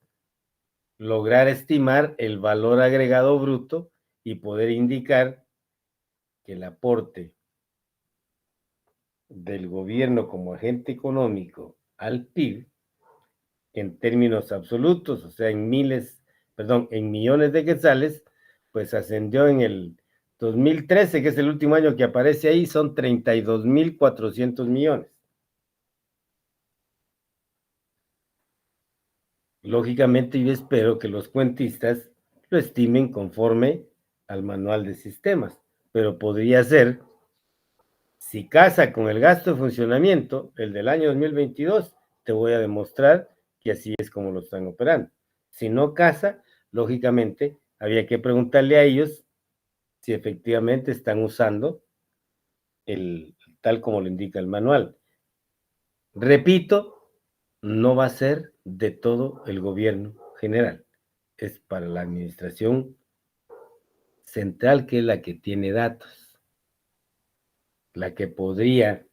lograr estimar el valor agregado bruto y poder indicar que el aporte del gobierno como agente económico al PIB, en términos absolutos, o sea, en millones de quetzales, pues ascendió en el 2013, que es el último año que aparece ahí, son 32.400 millones. Lógicamente, yo espero que los cuentistas lo estimen conforme al manual de sistemas, pero podría ser, si casa con el gasto de funcionamiento, el del año 2022, te voy a demostrar que así es como lo están operando. Si no casa, lógicamente, había que preguntarle a ellos si efectivamente están usando tal como lo indica el manual. Repito, no va a ser de todo el gobierno general. Es para la administración central, que es la que tiene datos, la que podría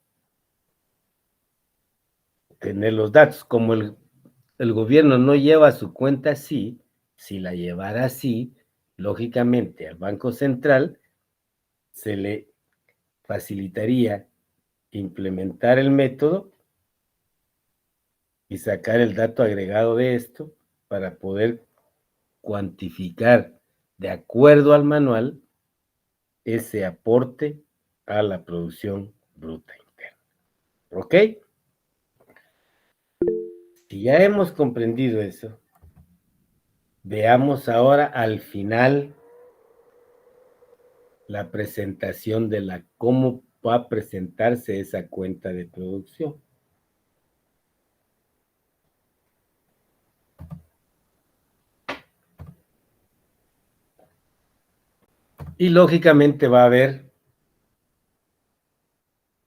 tener los datos. Como el gobierno no lleva su cuenta así, si la llevara así, lógicamente al Banco Central se le facilitaría implementar el método y sacar el dato agregado de esto para poder cuantificar de acuerdo al manual ese aporte a la producción bruta interna. ¿Ok? Si ya hemos comprendido eso, veamos ahora al final la presentación de cómo va a presentarse esa cuenta de producción. Y lógicamente va a haber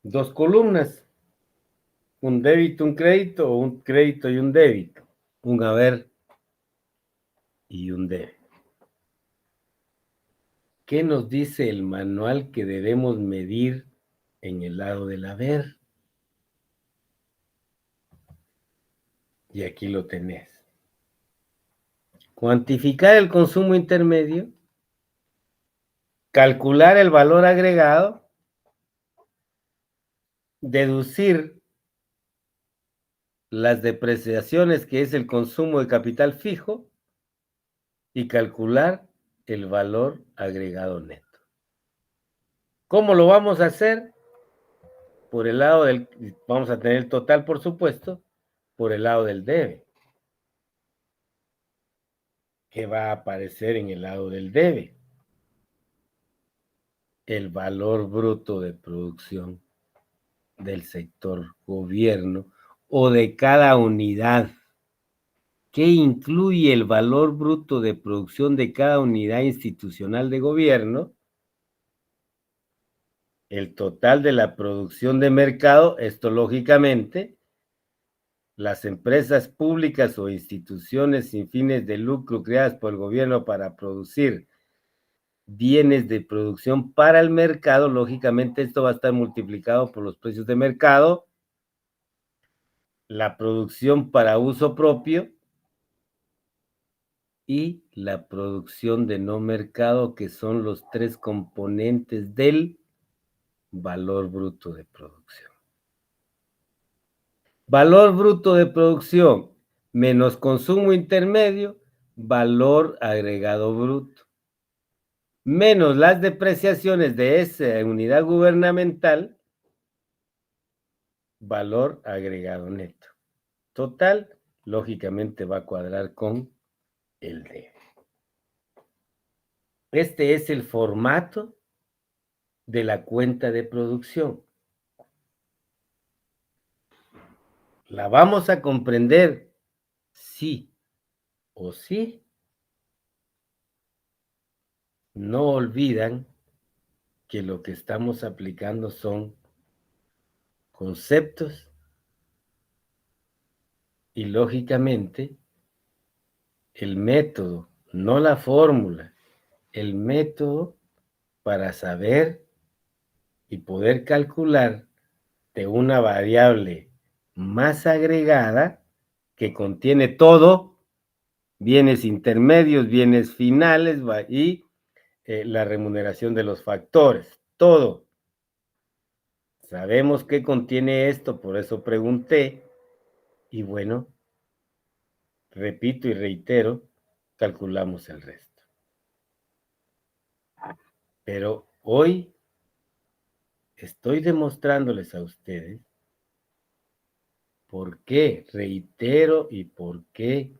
dos columnas, un débito, un crédito, o un crédito y un débito, un haber y un debe. ¿Qué nos dice el manual que debemos medir en el lado del haber? Y aquí lo tenés. Cuantificar el consumo intermedio, calcular el valor agregado, deducir las depreciaciones, que es el consumo de capital fijo, y calcular el valor agregado neto. ¿Cómo lo vamos a hacer? Por el lado vamos a tener el total, por supuesto, por el lado del debe. ¿Qué va a aparecer en el lado del debe? El valor bruto de producción del sector gobierno o de cada unidad. ¿Qué incluye el valor bruto de producción de cada unidad institucional de gobierno? El total de la producción de mercado, esto lógicamente, las empresas públicas o instituciones sin fines de lucro creadas por el gobierno para producir bienes de producción para el mercado, lógicamente esto va a estar multiplicado por los precios de mercado, la producción para uso propio y la producción de no mercado, que son los tres componentes del valor bruto de producción. Valor bruto de producción menos consumo intermedio valor agregado bruto, menos las depreciaciones de esa unidad gubernamental, valor agregado neto. Total, lógicamente va a cuadrar con el D. Este es el formato de la cuenta de producción. ¿La vamos a comprender sí o sí? No olvidan que lo que estamos aplicando son conceptos y lógicamente el método, no la fórmula, el método para saber y poder calcular de una variable más agregada que contiene todo, bienes intermedios, bienes finales y la remuneración de los factores, todo. Sabemos qué contiene esto, por eso pregunté, y bueno, repito y reitero, calculamos el resto. Pero hoy estoy demostrándoles a ustedes por qué, reitero, y por qué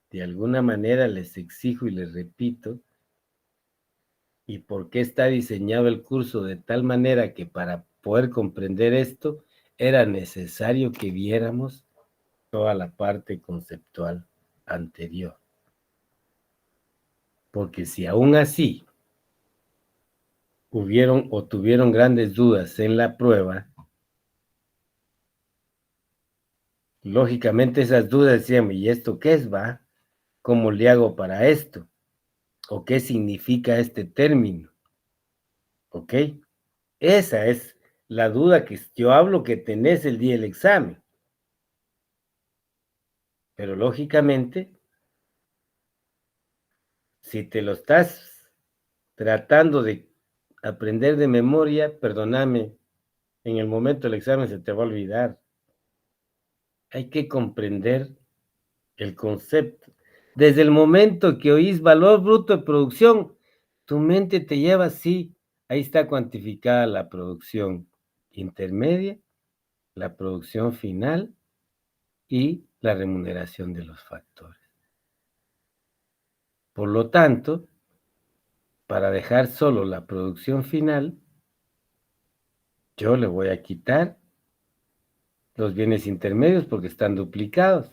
de alguna manera les exijo y les repito, y por qué está diseñado el curso de tal manera que para poder comprender esto era necesario que viéramos toda la parte conceptual anterior. Porque si aún así hubieron o tuvieron grandes dudas en la prueba, lógicamente esas dudas decían, ¿y esto qué es, va? ¿Cómo le hago para esto? ¿O qué significa este término? ¿Ok? Esa es la duda que yo hablo que tenés el día del examen. Pero lógicamente, si te lo estás tratando de aprender de memoria, perdóname, en el momento del examen se te va a olvidar. Hay que comprender el concepto. Desde el momento que oís valor bruto de producción, tu mente te lleva, sí, ahí está cuantificada la producción intermedia, la producción final y la remuneración de los factores. Por lo tanto, para dejar solo la producción final, yo le voy a quitar los bienes intermedios porque están duplicados.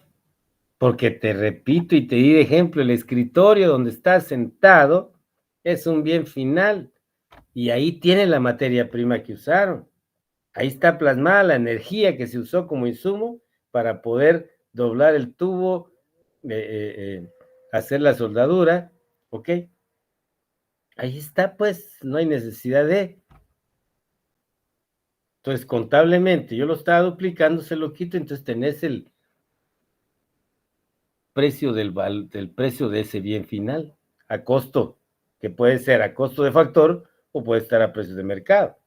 Porque te repito y te di de ejemplo, el escritorio donde estás sentado es un bien final y ahí tiene la materia prima que usaron. Ahí está plasmada la energía que se usó como insumo para poder doblar el tubo, hacer la soldadura, ¿ok? Ahí está, pues, no hay necesidad de. Entonces, contablemente, yo lo estaba duplicando, se lo quito, entonces tenés el precio del precio de ese bien final, a costo, que puede ser a costo de factor o puede estar a precio de mercado.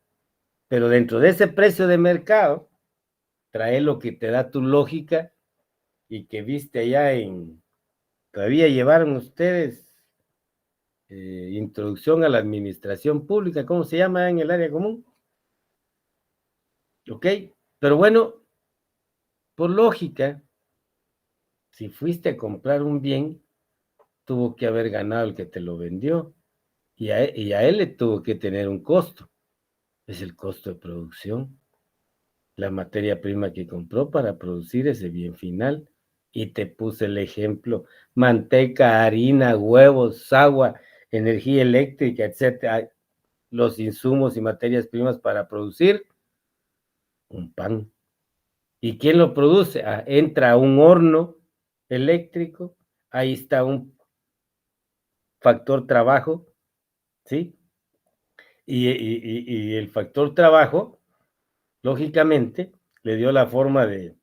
Pero dentro de ese precio de mercado, trae lo que te da tu lógica y que viste allá todavía llevaron ustedes introducción a la administración pública, ¿cómo se llama en el área común? ¿Ok? Pero bueno, por lógica, si fuiste a comprar un bien, tuvo que haber ganado el que te lo vendió y a él le tuvo que tener un costo. Es el costo de producción, la materia prima que compró para producir ese bien final. Y te puse el ejemplo, manteca, harina, huevos, agua, energía eléctrica, etcétera, los insumos y materias primas para producir un pan. ¿Y quién lo produce? Entra a un horno eléctrico, ahí está un factor trabajo, ¿sí? Y el factor trabajo, lógicamente, le dio la forma de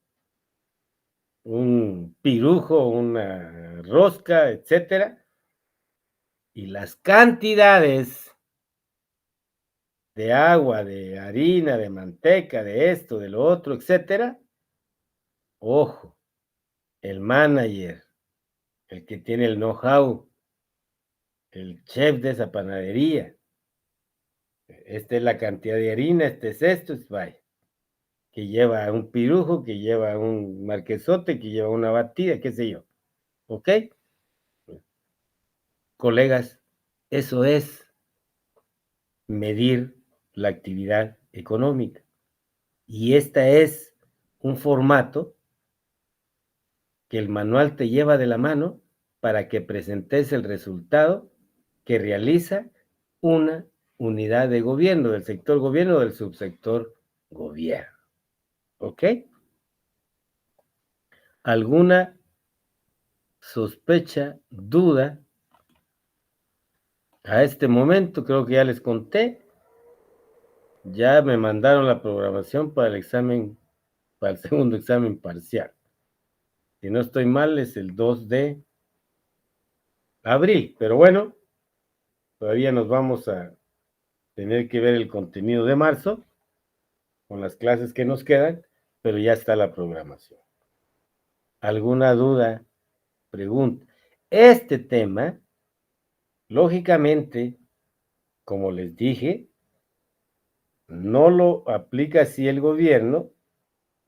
un pirujo, una rosca, etcétera, y las cantidades de agua, de harina, de manteca, de esto, de lo otro, etcétera, ojo, el manager, el que tiene el know-how, el chef de esa panadería. Esta es la cantidad de harina, este es esto, vaya. Que lleva un pirujo, que lleva un marquesote, que lleva una batida, qué sé yo. ¿Ok? Colegas, eso es medir la actividad económica. Y este es un formato que el manual te lleva de la mano para que presentes el resultado que realiza una unidad de gobierno, del sector gobierno o del subsector gobierno. ¿Ok? ¿Alguna sospecha, duda? A este momento creo que ya les conté. Ya me mandaron la programación para el examen, para el segundo examen parcial. Si no estoy mal, es el 2 de abril. Pero bueno, todavía nos vamos a tener que ver el contenido de marzo con las clases que nos quedan, pero ya está la programación. ¿Alguna duda? Pregunta. Este tema, lógicamente, como les dije, no lo aplica así el gobierno,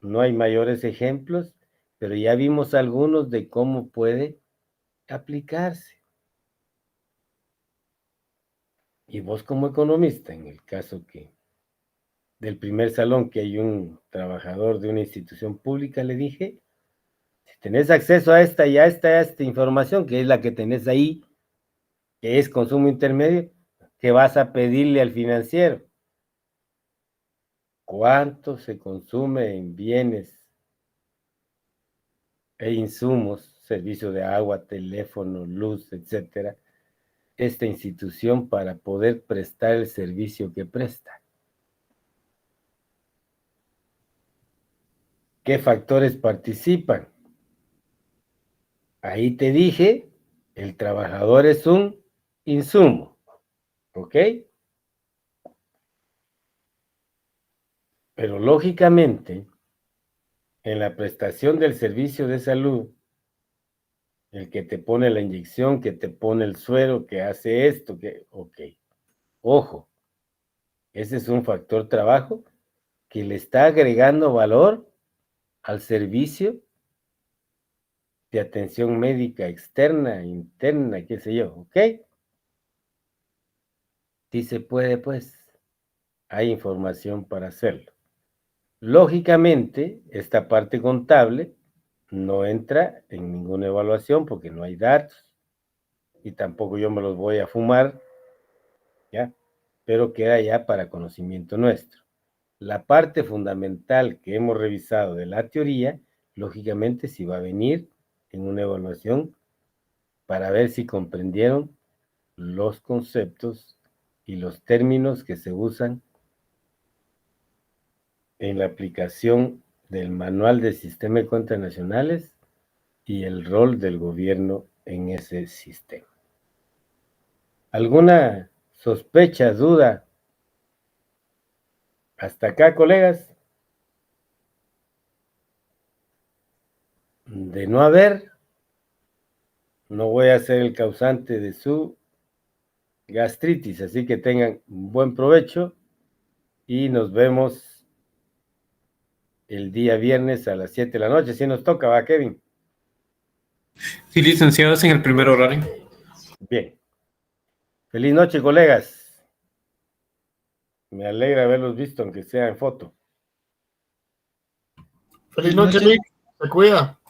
no hay mayores ejemplos, pero ya vimos algunos de cómo puede aplicarse. Y vos como economista, en el caso que del primer salón que hay un trabajador de una institución pública, le dije, si tenés acceso a esta y a esta información, que es la que tenés ahí, que es consumo intermedio, ¿qué vas a pedirle al financiero? ¿Cuánto se consume en bienes e insumos, servicio de agua, teléfono, luz, etcétera, esta institución para poder prestar el servicio que presta? ¿Qué factores participan? Ahí te dije, el trabajador es un insumo, ¿ok? Pero lógicamente, en la prestación del servicio de salud, el que te pone la inyección, que te pone el suero, que hace esto, que, ok, ojo, ese es un factor trabajo que le está agregando valor al servicio de atención médica externa, interna, qué sé yo, ¿ok? Sí se puede, pues, hay información para hacerlo. Lógicamente, esta parte contable no entra en ninguna evaluación porque no hay datos y tampoco yo me los voy a fumar, ¿ya? Pero queda ya para conocimiento nuestro. La parte fundamental que hemos revisado de la teoría, lógicamente sí va a venir en una evaluación para ver si comprendieron los conceptos y los términos que se usan en la aplicación del Manual de Sistema de Cuentas Nacionales y el rol del gobierno en ese sistema. ¿Alguna sospecha, duda? Hasta acá, colegas. De no haber, no voy a ser el causante de su gastritis, así que tengan buen provecho y nos vemos el día viernes a las 7 de la noche. Si nos toca, ¿va, Kevin? Sí, licenciados en el primer horario. Bien. Feliz noche, colegas. Me alegra haberlos visto, aunque sea en foto. Feliz noche, Nick. Se cuida.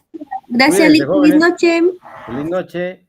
Gracias, Cuídense, Lick. Feliz jóvenes. noche. Feliz noche.